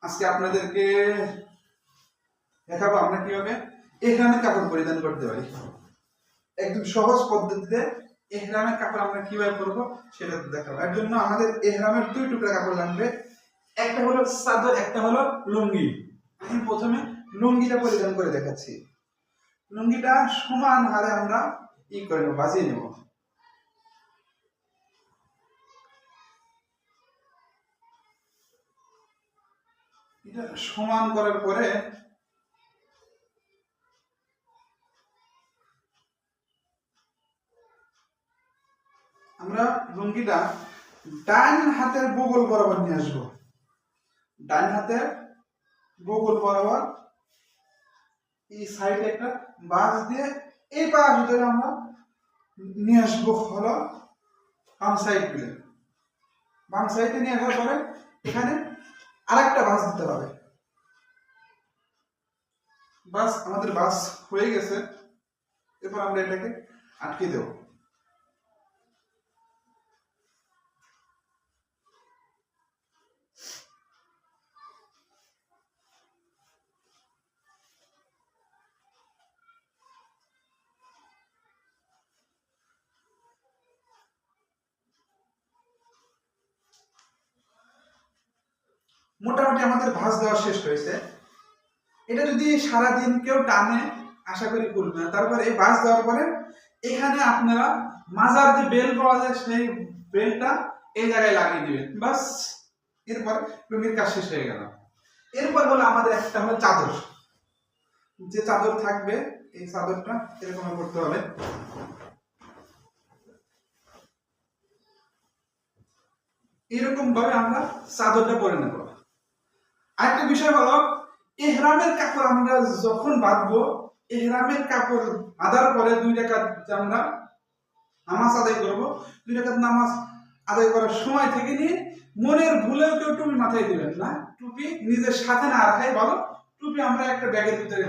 আজকে আপনাদেরকে দেখাবো আমরা কিভাবে ইহরামের কাপড় পরিধান করতে পারি। একদম সহজ পদ্ধতিতে ইহরামের কাপড় আমরা কিভাবে পরবো সেটা দেখাবো। এর জন্য আমাদের ইহরামের দুই টুকরা কাপড় লাগবে, একটা হলো চাদর, একটা হলো লুঙ্গি। আমি প্রথমে লুঙ্গিটা পরিধান করে দেখাচ্ছি। লুঙ্গিটা সমান হারে আমরা করে নেবো, বাজিয়ে নেব। এটা সমান করার পরে আমরা লুঙ্গিটা ডান হাতের বগল বরাবর নিয়ে আসবো। ডান হাতের বগল বরাবর এই সাইডে একটা বাঁশ দিয়ে এই পাশ ধরে আমরা নিয়ে আসবো হলো বাম সাইড গুলো। বাম সাইডে নিয়ে আসার পরে এখানে আরেকটা বাঁশ দিতে হবে। বাস আমাদের বাস হয়ে গেছে, এরপর আমরা এটাকে আটকে দেব। মোটামুটি আমাদের ভাঁজ দেওয়া শেষ হয়েছে। এটা যদি সারাদিন কেউ টানে আশা করি করবে না। তারপরে এই ভাঁজ দেওয়ার পরে এখানে আপনারা মাজার যে বেল পাওয়া যায় সেই বেলটা এই জায়গায় লাগিয়ে দিবেন, বাস। এরপর লুঙ্গির কাজ শেষ হয়ে গেল। এরপর হলো আমাদের একটা হলো চাদর। যে চাদর থাকবে এই চাদরটা এরকম করতে হবে। এরকম ভাবে আমরা চাদরটা পরে নেব। আরেকটা বিষয় হলো ইহরামের কাপড় আমরা যখন বাঁধবো, ইহরামের কাপড় বাঁধার পরে 2 রাকাত আমরা নামাজ আদায় করব। 2 রাকাত নামাজ আদায় করার সময় থেকে নিয়ে মনের ভুলেও কেউ টুপি মাথায় দিবেন না। টুপি নিজের সাথে না রাখাই ভালো। টুপি আমরা একটা ব্যাগের ভিতরে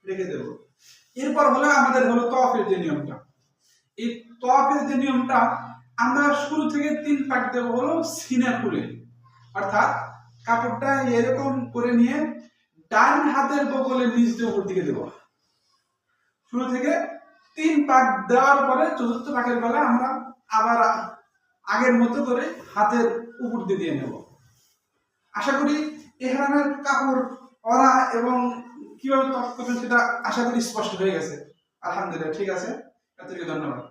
রেখে দেব। এরপর হলো আমাদের হলো তওয়াফের যে নিয়মটা। এই তওয়াফের যে নিয়মটা আমরা শুরু থেকে 3 পাক দেব হলো সিনা খুলে, অর্থাৎ কাপড়টা এরকম করে নিয়ে ডান হাতের বগলের নিচ দিয়ে উপর দিকে দেব। শুরু থেকে 3 পাক দেওয়ার পরে 4th পাকের বেলা আমরা আবার আগের মতো করে হাতের উপর দিয়ে নেব। আশা করি ইহরামের কাপড় পরা এবং কিভাবে তওয়াফ করবেন সেটা আশা করি স্পষ্ট হয়ে গেছে। আলহামদুলিল্লাহ, ঠিক আছে। এতটুকু, ধন্যবাদ।